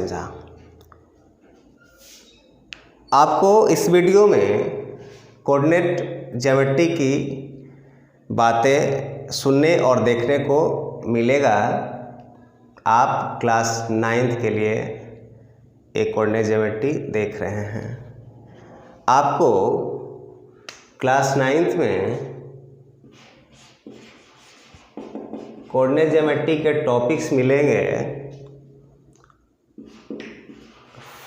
समझा। आपको इस वीडियो में कोऑर्डिनेट ज्योमेट्री की बातें सुनने और देखने को मिलेगा। आप क्लास 9th के लिए एक कोऑर्डिनेट ज्योमेट्री देख रहे हैं। आपको क्लास 9th में कोऑर्डिनेट ज्योमेट्री के टॉपिक्स मिलेंगे।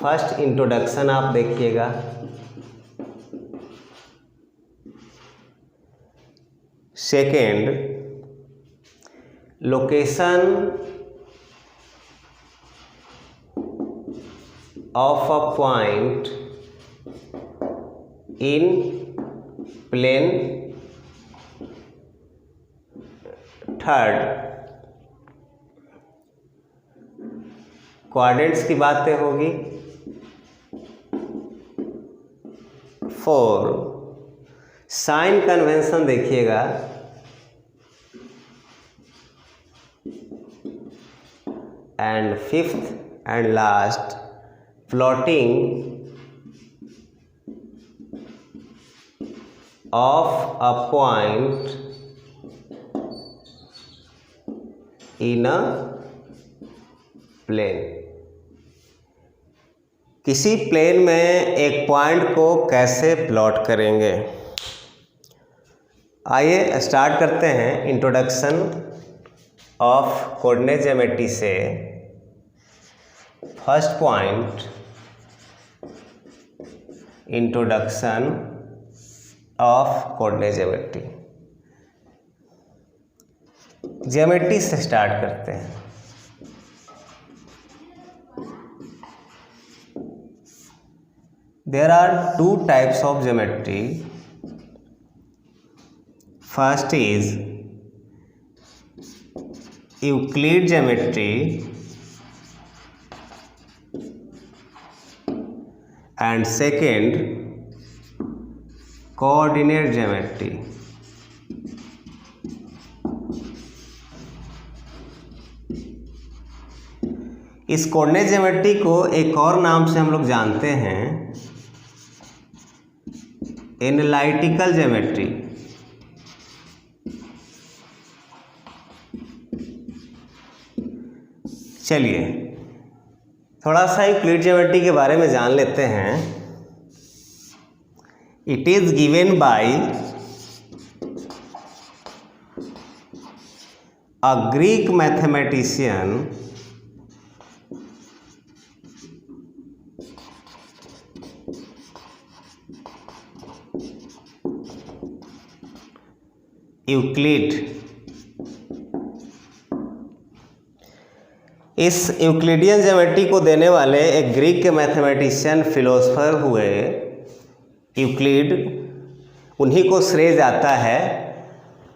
फर्स्ट इंट्रोडक्शन आप देखिएगा, second location of a point in plane, third coordinates की बातें होगी, फोर साइन कन्वेंशन देखिएगा, and fifth and last plotting of a point in a plane. किसी प्लेन में एक पॉइंट को कैसे प्लॉट करेंगे, आइए स्टार्ट करते हैं इंट्रोडक्शन ऑफ कोऑर्डिनेट ज्योमेट्री से। First point, introduction of coordinate geometry. Geometry से स्टार्ट करते हैं। There are two types of geometry. First is Euclid geometry and second coordinate geometry. इस कोऑर्डिनेट ज्योमेट्री को एक और नाम से हम लोग जानते हैं, एनालिटिकल ज्योमेट्री। चलिए थोड़ा सा यूक्लिड ज्योमेट्री के बारे में जान लेते हैं। It is given by a Greek mathematician Euclid. इस यूक्लिडियन ज्योमेट्री को देने वाले एक ग्रीक के मैथमेटिशियन फिलोसोफर हुए यूक्लिड, उन्हीं को श्रेय जाता है।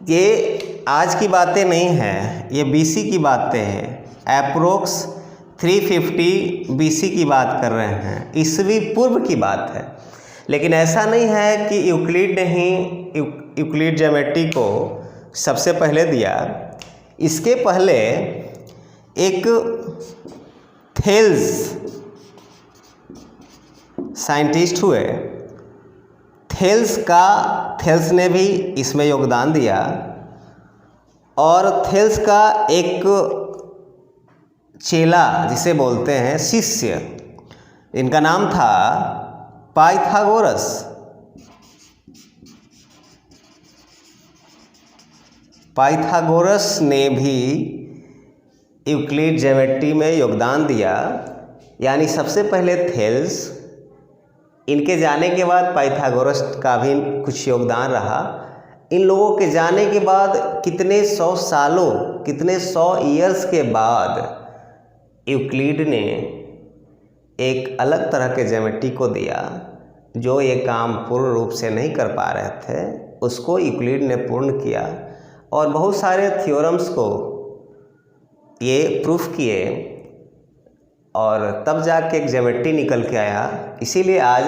ये आज की बातें नहीं हैं, ये बीसी की बातें हैं। अप्रोक्स 350 बीसी की बात कर रहे हैं, ईस्वी पूर्व की बात है। लेकिन ऐसा नहीं है कि यूक्लिड ने ही यूक्लिड ज्योमेट्री को सबसे पहले दिया। इसके पहले एक थेल्स साइंटिस्ट हुए, थेल्स ने भी इसमें योगदान दिया। और थेल्स का एक चेला जिसे बोलते हैं शिष्य, इनका नाम था पाइथागोरस। पाइथागोरस ने भी यूक्लिड ज्योमेट्री में योगदान दिया। यानी सबसे पहले थेल्स, इनके जाने के बाद पाइथागोरस का भी कुछ योगदान रहा। इन लोगों के जाने के बाद कितने सौ सालों, कितने 100 ईयर्स के बाद यूक्लिड ने एक अलग तरह के ज्योमेट्री को दिया। जो ये काम पूर्ण रूप से नहीं कर पा रहे थे, उसको यूक्लिड ने पूर्ण किया और बहुत सारे थ्योरम्स को ये प्रूफ किए और तब जाके एक ज्योमेट्री निकल के आया। इसीलिए आज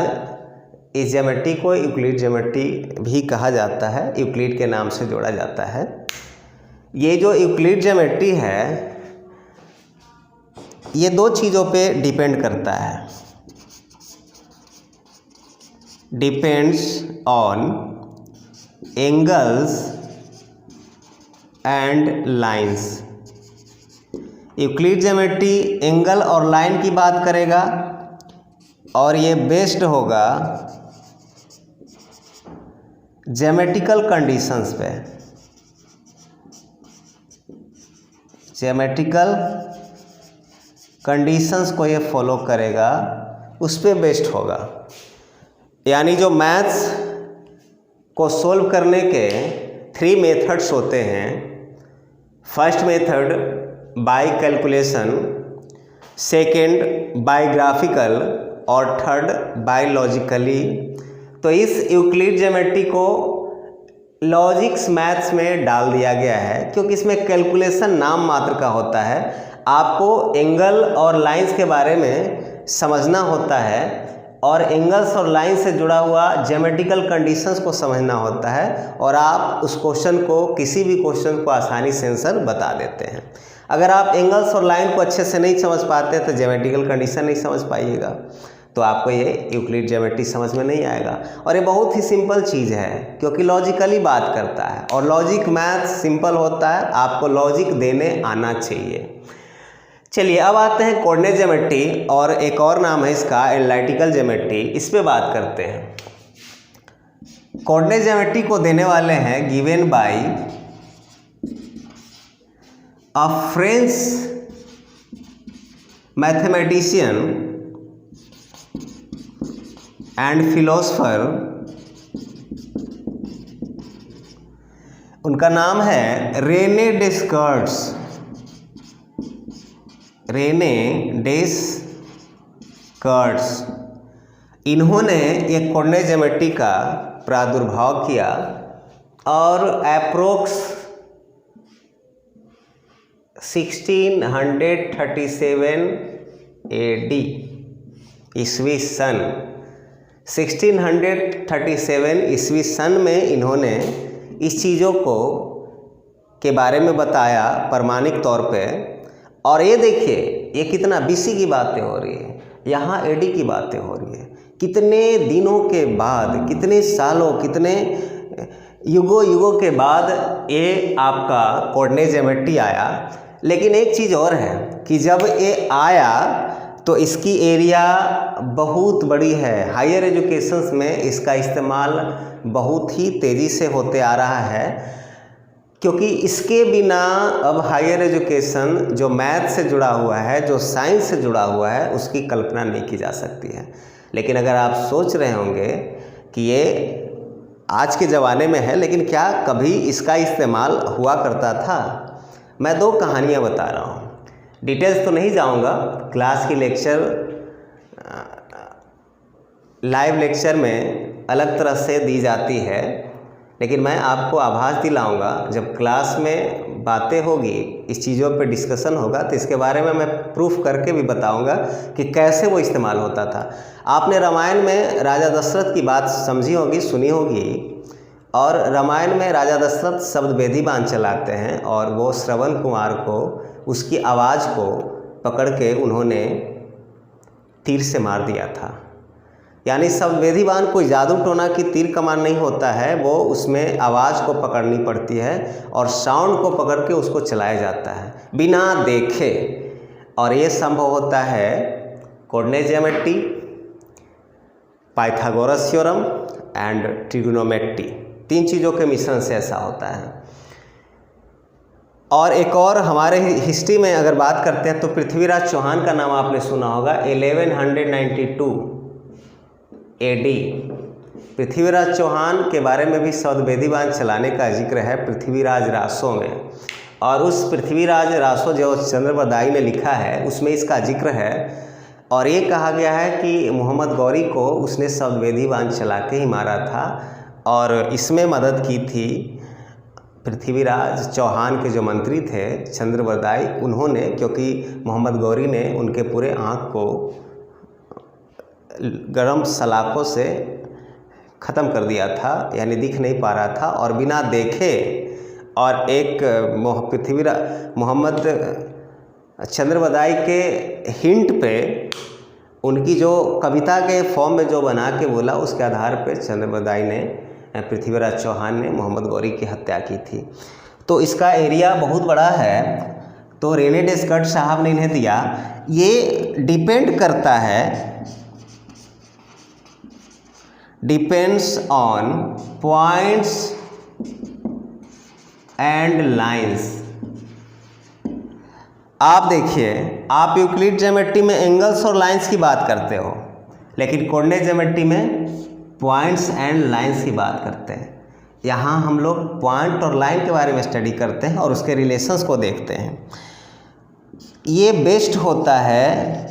इस ज्योमेट्री को यूक्लिड ज्योमेट्री भी कहा जाता है, यूक्लिड के नाम से जोड़ा जाता है। ये जो यूक्लिड ज्योमेट्री है ये दो चीज़ों पे डिपेंड करता है, depends on angles and lines. Euclid geometry angle और लाइन की बात करेगा और ये बेस्ड होगा ज्योमेट्रिकल कंडीशंस पे, ज्योमेट्रिकल कंडीशंस को ये फॉलो करेगा, उस पे बेस्ड होगा। यानी जो मैथ्स को सोल्व करने के 3 मेथड्स होते हैं, first method by calculation, second by graphical और थर्ड बाय लॉजिकली। तो इस यूक्लिड ज्योमेट्री को लॉजिक्स मैथ्स में डाल दिया गया है, क्योंकि इसमें कैलकुलेशन नाम मात्र का होता है। आपको एंगल और लाइंस के बारे में समझना होता है और एंगल्स और लाइन से जुड़ा हुआ ज्योमेट्रिकल कंडीशंस को समझना होता है, और आप उस क्वेश्चन को, किसी भी क्वेश्चन को आसानी से आंसर बता देते हैं। अगर आप एंगल्स और लाइन को अच्छे से नहीं समझ पाते तो ज्योमेट्रिकल कंडीशन नहीं समझ पाइएगा, तो आपको ये यूक्लिड ज्योमेट्री समझ में नहीं आएगा। और ये बहुत ही सिंपल चीज़ है, क्योंकि लॉजिकली बात करता है और लॉजिक मैथ सिंपल होता है, आपको लॉजिक देने आना चाहिए। चलिए अब आते हैं कोऑर्डिनेट ज्योमेट्री, और एक और नाम है इसका एनालिटिकल ज्योमेट्री, इस पे बात करते हैं। कोऑर्डिनेट ज्योमेट्री को देने वाले हैं given by a French mathematician and philosopher, उनका नाम है रेने डेस्कार्ट्स, रेने डेस्कार्ट्स। इन्होंने एक कोऑर्डिनेट ज्योमेट्री का प्रादुर्भाव किया और अप्रोक्स 1637 AD ईस्वी सन, 1637 ईस्वी सन में इन्होंने इस चीज़ों को के बारे में बताया प्रमाणिक तौर पे। और ये देखिए, ये कितना BC की बातें हो रही है, यहाँ AD की बातें हो रही है। कितने दिनों के बाद, कितने सालों, कितने युगों के बाद ये आपका कोऑर्डिनेट ज्योमेट्री आया। लेकिन एक चीज़ और है कि जब ये आया तो इसकी एरिया बहुत बड़ी है। हायर एजुकेशंस में इसका इस्तेमाल बहुत ही तेज़ी से होते आ रहा है, क्योंकि इसके बिना अब हायर एजुकेशन जो मैथ से जुड़ा हुआ है, जो साइंस से जुड़ा हुआ है, उसकी कल्पना नहीं की जा सकती है। लेकिन अगर आप सोच रहे होंगे कि ये आज के ज़माने में है, लेकिन क्या कभी इसका इस्तेमाल हुआ करता था? मैं 2 कहानियाँ बता रहा हूँ, डिटेल्स तो नहीं जाऊँगा, क्लास की लेक्चर लाइव लेक्चर में अलग तरह से दी जाती है, लेकिन मैं आपको आभास दिलाऊंगा जब क्लास में बातें होगी, इस चीज़ों पे डिस्कशन होगा, तो इसके बारे में मैं प्रूफ करके भी बताऊंगा कि कैसे वो इस्तेमाल होता था। आपने रामायण में राजा दशरथ की बात समझी होगी, सुनी होगी, और रामायण में राजा दशरथ शब्द वेदी बाण चलाते हैं और वो श्रवण कुमार को, उसकी आवाज़ को पकड़ के उन्होंने तीर से मार दिया था। यानी शब्द वेदी बाण कोई जादू टोना की तीर कमान नहीं होता है, वो उसमें आवाज़ को पकड़नी पड़ती है और साउंड को पकड़ के उसको चलाया जाता है बिना देखे। और ये संभव होता है coordinate geometry, Pythagoras theorem and trigonometry, 3 चीज़ों के मिश्रण से ऐसा होता है। और एक और हमारे हिस्ट्री में अगर बात करते हैं तो पृथ्वीराज चौहान का नाम आपने सुना होगा। 1192 AD पृथ्वीराज चौहान के बारे में भी शब्द वेदी बाण चलाने का जिक्र है पृथ्वीराज रासो में, और उस पृथ्वीराज रासो जो चंद्रबरदाई ने लिखा है उसमें इसका जिक्र है। और ये कहा गया है कि मोहम्मद गौरी को उसने शब्द वेदी बाण चला के ही मारा था, और इसमें मदद की थी पृथ्वीराज चौहान के जो मंत्री थे चंद्रबरदाई, उन्होंने, क्योंकि मोहम्मद गौरी ने उनके पूरे आँख को गर्म सलाखों से ख़त्म कर दिया था, यानी दिख नहीं पा रहा था, और बिना देखे और एक मोहम्मद चंद्र के हिंट पे उनकी जो कविता के फॉर्म में जो बना के बोला, उसके आधार पे चंद्र ने, पृथ्वीराज चौहान ने मोहम्मद गौरी की हत्या की थी। तो इसका एरिया बहुत बड़ा है, तो रेने डेस्कर्ट साहब ने इन्हें दिया। ये डिपेंड करता है, depends on points and lines. आप देखिए, आप यूक्लिड ज्योमेट्री में एंगल्स और लाइंस की बात करते हो, लेकिन कोऑर्डिनेट ज्योमेट्री में पॉइंट्स एंड लाइंस की बात करते हैं। यहाँ हम लोग पॉइंट और लाइन के बारे में स्टडी करते हैं और उसके रिलेशंस को देखते हैं। ये बेस्ड होता है,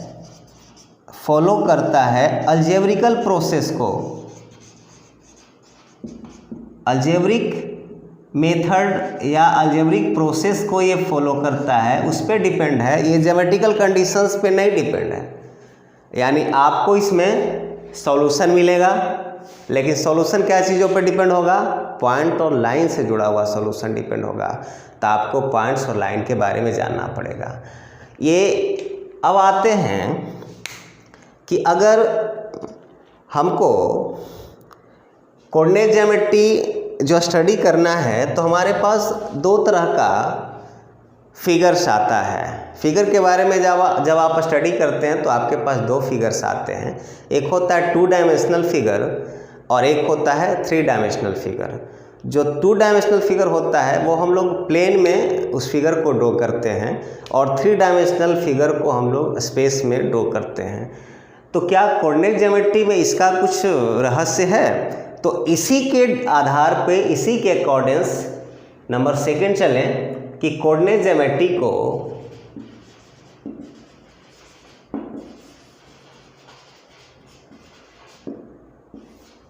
फॉलो करता है अलजेब्रिकल प्रोसेस को, अलजेब्रिक मेथड या अलजेब्रिक प्रोसेस को ये फॉलो करता है, उस पर डिपेंड है, ये ज्योमेट्रिकल कंडीशंस पे नहीं डिपेंड है। यानी आपको इसमें सॉल्यूशन मिलेगा, लेकिन सॉल्यूशन क्या चीज़ों पर डिपेंड होगा? पॉइंट और लाइन से जुड़ा हुआ सॉल्यूशन डिपेंड होगा। तो आपको पॉइंट्स और लाइन के बारे में जानना पड़ेगा। ये अब आते हैं कि अगर हमको कोऑर्डिनेट ज्योमेट्री जो स्टडी करना है, तो हमारे पास दो तरह का फिगर्स आता है। फिगर के बारे में जब आप स्टडी करते हैं तो आपके पास दो फिगर्स आते हैं, एक होता है 2 डायमेंशनल फिगर और एक होता है 3 डायमेंशनल फिगर। जो 2 डायमेंशनल फिगर होता है वो हम लोग प्लेन में उस फिगर को ड्रॉ करते हैं, और 3 डायमेंशनल फिगर को हम लोग स्पेस में ड्रॉ करते हैं। तो क्या कोऑर्डिनेट ज्योमेट्री में इसका कुछ रहस्य है? तो इसी के आधार पे, इसी के अकॉर्डेंस नंबर सेकंड चलें कि कोऑर्डिनेट ज्योमेट्री को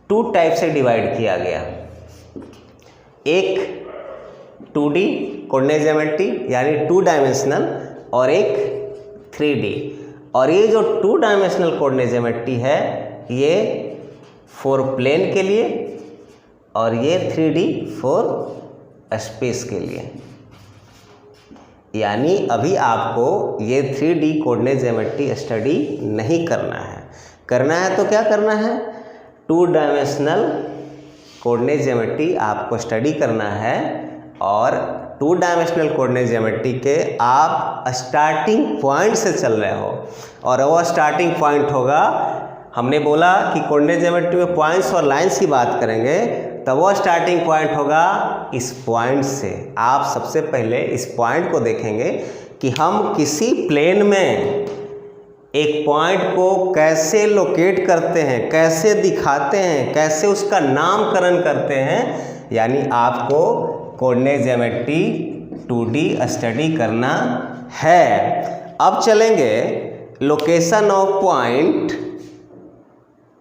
टू टाइप से डिवाइड किया गया। एक 2D कोऑर्डिनेट ज्योमेट्री यानी 2 डायमेंशनल, और एक 3D। और ये जो 2 डायमेंशनल कोऑर्डिनेट ज्योमेट्री है, ये 4 प्लेन के लिए और ये 3D 4 स्पेस के लिए। यानी अभी आपको ये 3D कोऑर्डिनेट ज्योमेट्री स्टडी नहीं करना है। करना है तो क्या करना है? 2 डायमेंशनल कोऑर्डिनेट ज्योमेट्री आपको स्टडी करना है, और 2 डायमेंशनल कोऑर्डिनेट ज्योमेट्री के आप स्टार्टिंग पॉइंट से चल रहे हो, और वो स्टार्टिंग पॉइंट होगा, हमने बोला कि कोऑर्डिनेट ज्योमेट्री में पॉइंट्स और लाइंस की बात करेंगे, तो वो स्टार्टिंग पॉइंट होगा इस पॉइंट से। आप सबसे पहले इस पॉइंट को देखेंगे कि हम किसी प्लेन में एक पॉइंट को कैसे लोकेट करते हैं, कैसे दिखाते हैं, कैसे उसका नामकरण करते हैं। यानी आपको कोऑर्डिनेट ज्योमेट्री 2D स्टडी करना है। अब चलेंगे लोकेशन ऑफ पॉइंट